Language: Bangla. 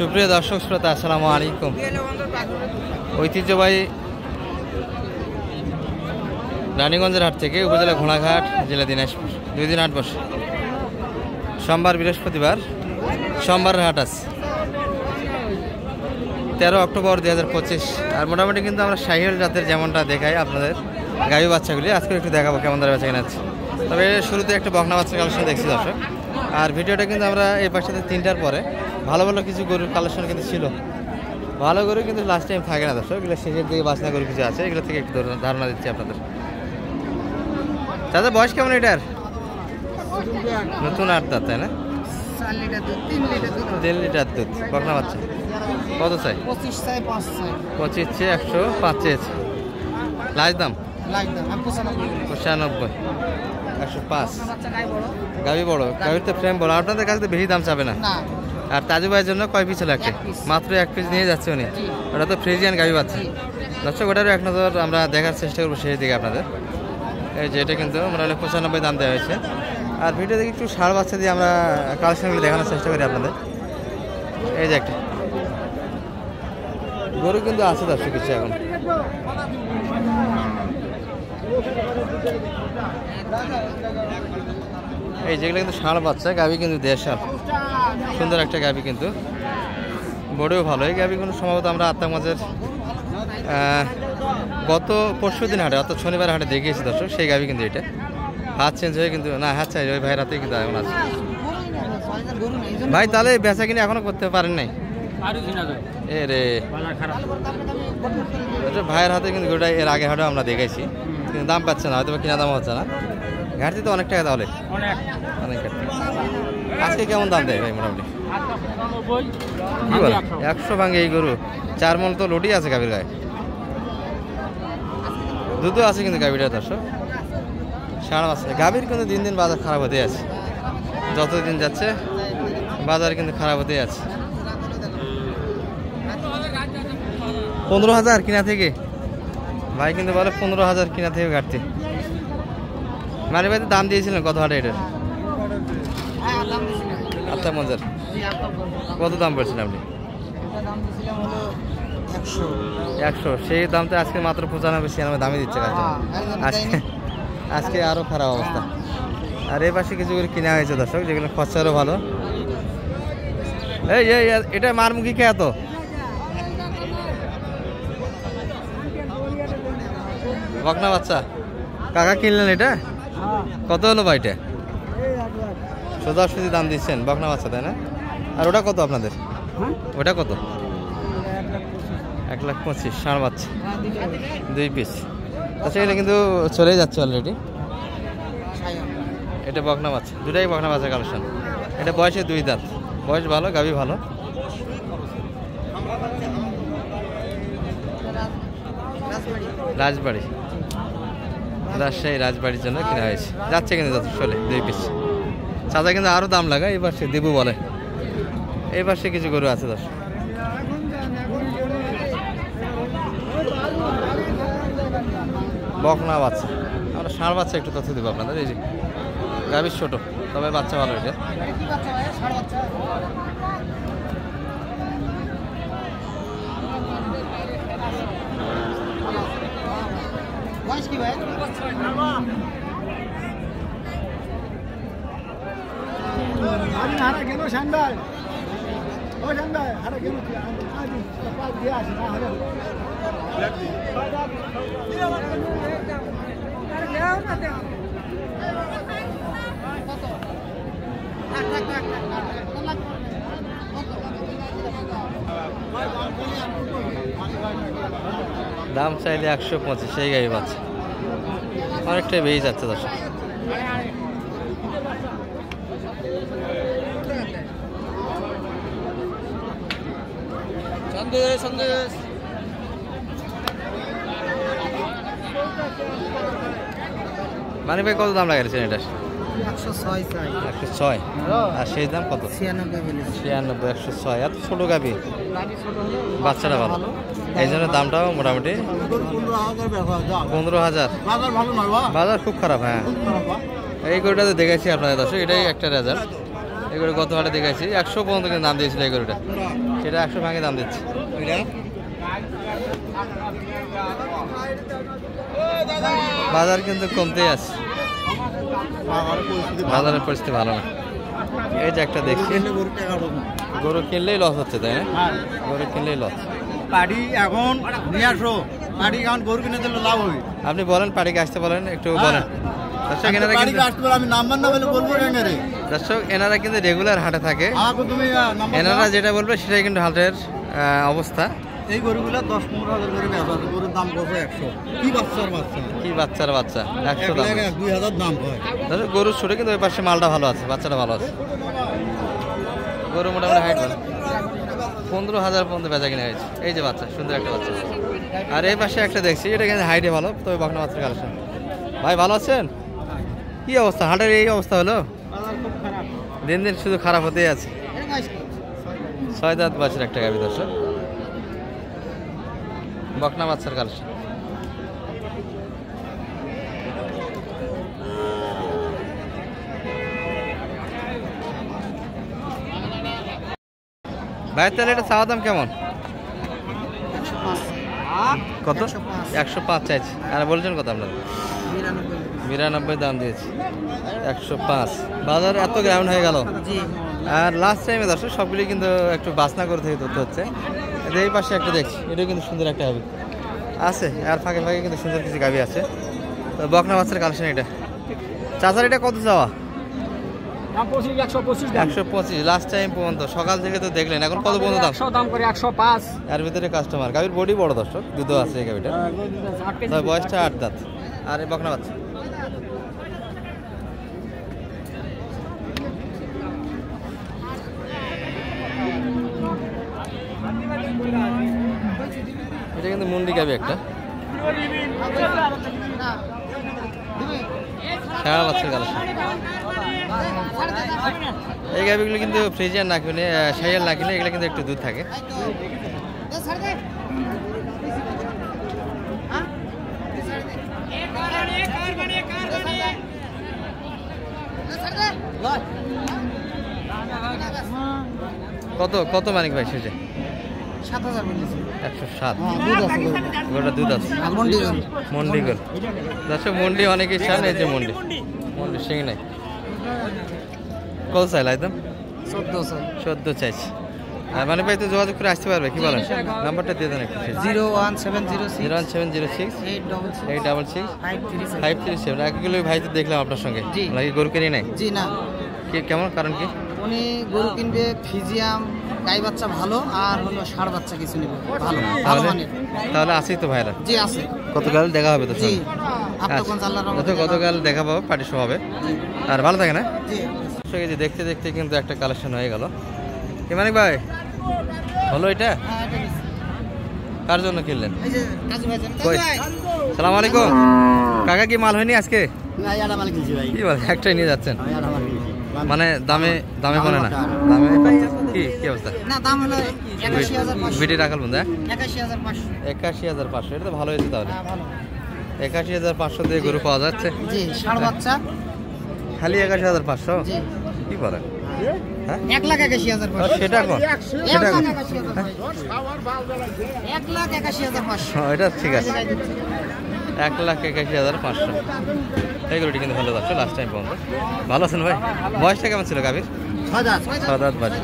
সুপ্রিয় দর্শক শ্রোতা, আসসালামু আলাইকুম। ঐতিহ্যবাহী রানীগঞ্জের হাট থেকে উপজেলা ঘোড়াঘাট, জেলা দিনাজপুর, 2 দিন হাট বসে। সোমবার, বৃহস্পতিবার, সোমবারের হাট আছে 13 অক্টোবর 2025। আর মোটামুটি কিন্তু আমরা শাহিওয়াল জাতের যেমনটা দেখাই আপনাদের গাভী বাচ্চাগুলি, আজকে একটু দেখাবো কেমন ধরে বেচা কেনা আছে। তবে শুরুতে একটা বকনা বাচ্চার কালেকশন দেখছি দর্শক। আর ভিডিওটা কিন্তু আমরা এই পাশে 3টার পরে ভালো ভালো কিছু গরুর কালেকশন কিন্তু ছিল। ভালো গরু কিন্তু লাস্ট টাইম থাকে না দর্শক, এগুলো শেষের দিকে বাছনা গরু কিছু আছে, এগুলো থেকে একটু ধারণা দিচ্ছি আপনাদের। দাদা বয়স কেমন এটার? নতুন 8 দাঁত, তাই না? 3 লিটার দুধ, বকনা বাচ্চা। কত চাই? 25 চেয়ে 105 চেয়েছে। লাস্ট দাম 95, 105। গাভী বড়, গাভীর তো ফ্রেম বড়, আপনাদের কাছে তো বেশি দাম চাবে না। আর তাজু ভাইয়ের জন্য কয় পিস লাগছে? মাত্র 1 পিস নিয়ে যাচ্ছে উনি। ওটা তো ফ্রিজিয়ান গাভী বাচ্চা দর্শক, ওটারও এক নজর আমরা দেখার চেষ্টা করবো শেষ দিকে আপনাদের। এই যে এটা কিন্তু আমরা 95 দাম দেওয়া হয়েছে। আর ভিডিও দেখে একটু ষাঁড় বাচ্চা দিয়ে আমরা কালেকশনগুলো দেখানোর চেষ্টা করি আপনাদের। এই যে একটা গরু কিন্তু আছে দর্শক কিছু এখন। এই যেগুলো কিন্তু ষাঁড় বাচ্চা, গাভী কিন্তু দেশাল, সুন্দর একটা গাভী, কিন্তু বড়ও ভালো। এই গাভী কিন্তু সম্ভবত আমরা আত্মাগঞ্জের গত পরশু দিন হাটে, অর্থাৎ শনিবার হাটে দেখিয়েছি দর্শক। সেই গাভী কিন্তু এটা হাত চেঞ্জ হয়ে কিন্তু না, হাত চাই ওই ভাইয়ের হাতেই কিন্তু এখন আছে। ভাই তাহলে বেচা কিনে এখনো করতে পারেন নাই? এ রে, ভাইয়ের হাতে কিন্তু গোটা এর আগে হাটেও আমরা দেখেছি, কিন্তু দাম পাচ্ছে না, হয়তো কিনা দাম হচ্ছে না। ঘাটতি তো অনেক টাকা, তাহলে অনেক ঘাটতি। আজকে কেমন দাম দেয় ভাই মোটামুটি? 100 ভাঙে এই গরু, 4 মণ তো লোডই আছে গাভীর গায়ে, দুধও আছে কিন্তু গাভীটা দর্শক। ষাঁড় আছে গাভীর, কিন্তু দিন দিন বাজার খারাপ হতে আছে, যতদিন যাচ্ছে বাজার কিন্তু খারাপ হতে আছে। 15,000 কিনা থেকে ভাই কিন্তু বলে 15,000 কিনা থেকে ঘাটতি। মানে ভাই দাম দিয়েছিলেন কত হাটে এটার? 58,000। কত দাম পড়ছেন আপনি? 100। সেই দামটা আজকে মাত্র 95-96 দামে দিচ্ছে আজকে। আজকে আরো খারাপ অবস্থা। আর এই পাশে কিছু করে কিনা হয়েছে দর্শক, যেগুলো খরচারও ভালো। এই এটা মারমুখী খেয়ে তো বকনা বাচ্চা কাকা কিনলেন এটা? কত হলো ভাই? এটা সোজাসুজি দাম দিচ্ছেন বকনা বাচ্চা, তাই না? আর ওটা কত আপনাদের? ওটা কত? 1,25,000 ষাঁড় বাচ্চা, 2 পিস। আচ্ছা, এটা কিন্তু চলে যাচ্ছে অলরেডি। এটা বকনা বাচ্চা, দুটাই বকনা বাচ্চা কালেকশন। এটা বয়সে 2 দাঁত, বয়স ভালো, গাভী ভালো। রাজবাড়ি, রাজশাহী রাজবাড়ির জন্য কিনা হয়েছে, যাচ্ছে কিন্তু চলে 2 পিস। চাচা কিন্তু আরো দাম লাগায়, এই পাশে দেবু বলে। এই পাশে কিছু গরু আছে দশ। বকনা বাচ্চা, আমরা ষাঁড় বাচ্চা একটু তথ্য দেবো আপনাদের। এই যে গাভীর ছোট, তবে বাচ্চা ভালো। এটা দাম চাইলে 125, সেই গাভী বাচ্চা অনেকটাই বেড়ে যাচ্ছে দর্শক। মানে ভাই কত দাম লাগাইছেন এটা? 106। আর সেই দাম কত? 96, 106। এত ছোট গাভী, বাচ্চাটা ভালো, এই জন্য দামটাও মোটামুটি 15,000। বাজার খুব খারাপ। হ্যাঁ, এই গরুটাতে দেখেছি আপনাদের দর্শক, এটাই একটা রেজাল্ট। এগুলো গত হাটে দেখাইছি 100 পর্যন্ত কিন্তু দাম দিয়েছিল এগুলোটা, সেটা 100 ভাঙে দাম দিচ্ছে। বাজার কিন্তু কমতেই আছে, বাজারের পরিস্থিতি ভালো না। এই যে একটা দেখছি, গরু কিনলেই লস হচ্ছে, তাই না? গরু কিনলেই লস। পাড়ি এখন নিয়ে আসো, পাড়ি এখন গরু কিনে দিলে লাভ হবে। আপনি বলেন পাড়িকে আসতে বলেন, একটু বলেন। দর্শক এনারা কিন্তু রেগুলার হাটে থাকে, এনারা যেটা বলবে সেটাই কিন্তু হাটের অবস্থা। এই গরুগুলো 10-15 হাজার করে বেচা আছে, গরুর দাম কত 100। কি বাচ্চার বাচ্চা, কি বাচ্চার বাচ্চা 100 দাম, 2000 দাম হয়। দর্শক গরুর ছোট কিন্তু ওই পাশে মালটা ভালো আছে, বাচ্চাটা ভালো আছে। গরু মোটামুটি হাইট ভালো, 15,000 পর্যন্ত বেচা কিনা হয়েছে। এই যে বাচ্চা, সুন্দর একটা বাচ্চা। আর এই পাশে একটা দেখছি, এটা কিন্তু হাইটে ভালো, তবে বকনা বাচ্চার কালেকশন। ভাই ভালো আছেন? কি অবস্থা হাটের? এই অবস্থা হলো, দিন দিন শুধু খারাপ হতেই আছে। 6 দাঁত বছর একটা গাভী, দর্শক বকনা বাচ্চার কালেকশন। ভাই তাহলে এটা চাওয়া দাম কেমন? কত? 105 চাইছি। আর বলছেন কত আপনারা? 92 দাম দিয়েছি, 105। বাজার এত গ্রাউন্ড হয়ে গেল। আর লাস্ট টাইমে দর্শক সবগুলি কিন্তু একটু বাসনা করে থেকে ধরতে হচ্ছে। এই পাশে একটা দেখছি, এটাও কিন্তু সুন্দর একটা গাভী আছে, আর ফাঁকে ফাঁকে কিন্তু সুন্দর কিছু গাভী আছে। তো বকনা বাচ্চার কালেকশন এটা। চাচার এটা কত চাওয়া? 125 লাস্ট টাইম পর্যন্ত, সকাল থেকে তো দেখলেন, এখন কত পর্যন্ত দাম করে? 105। এর ভিতরে কাস্টমার, গাভীর বডি বড় দর্শক, দুধও আছে এই গাভীটা, তবে বয়সটা 8 দাঁত। আর এই বকনা বাচ্চা এটা কিন্তু মুন্ডি গাভী একটা, সারা বাচ্চার কালেকশন। এই গাভীগুলো কিন্তু ফ্রিজিয়ান না কিনে, শাইয়াল না কিনে, এগুলো কিন্তু একটু দুধ থাকে। কত কত মানিক ভাই সেটা? 107। গোটা দুধ আছে, মন্ডিগল দর্শক, মন্ডি অনেকেই চান। এই যে মন্ডি, মন্ডি সিং নাই। কত চাইল একদম? 14 চাইছি। আর মানে ভাই তো যোগাযোগ করে আসতে পারবে, কি বলেন? নাম্বারটা দিয়ে দেন একটু। 01706 866 537। একগুলো ভাই তো দেখলাম আপনার সঙ্গে, নাকি গরু কিনে নাই? জি না। কি কেমন, কারণ কি? উনি গরু কিনবে ফিজিয়াম গাই বাচ্চা ভালো, আর হলো ষাঁড় বাচ্চা কিছু নিবে ভালো, ভালো মানের। তাহলে আছেই তো ভাইরা? জি আছে। গতকাল দেখা হবে তো? জি, আল্লাহর রহমতে গতকাল দেখা পাবো, পার্টি শো হবে। আর ভালো থাকে না? জি। দেখতে দেখতে কিন্তু একটা কালেকশন হয়ে গেল। কি মানিক ভাই হলো এটা? কার জন্য কিনলেন? সালাম আলাইকুম কাকা, কি মাল হয়নি আজকে? কি বল, একটাই নিয়ে যাচ্ছেন? মানে দামে দামে বলে না, দামে কি কি অবস্থা? না, দাম হলো 81500। বিটি রাখাল বন্ধু 81500। 81500, এটা তো ভালো হয়েছে তাহলে। 81500 দিয়ে গরু পাওয়া যাচ্ছে। জি, ষাঁড় বাচ্চা খালি 81500? জি। কি বলে? হ্যাঁ, 1,81,500। সেটা কোন? সেটা 1,81,500। এটা ঠিক আছে, 1,81,500। এইগুলোটি কিন্তু ভালো যাচ্ছে লাস্ট টাইম পর্যন্ত। ভালো আছেন ভাই? বয়সটা কেমন ছিল গাভীর? 6 দাঁত। 6 দাঁত বাজে।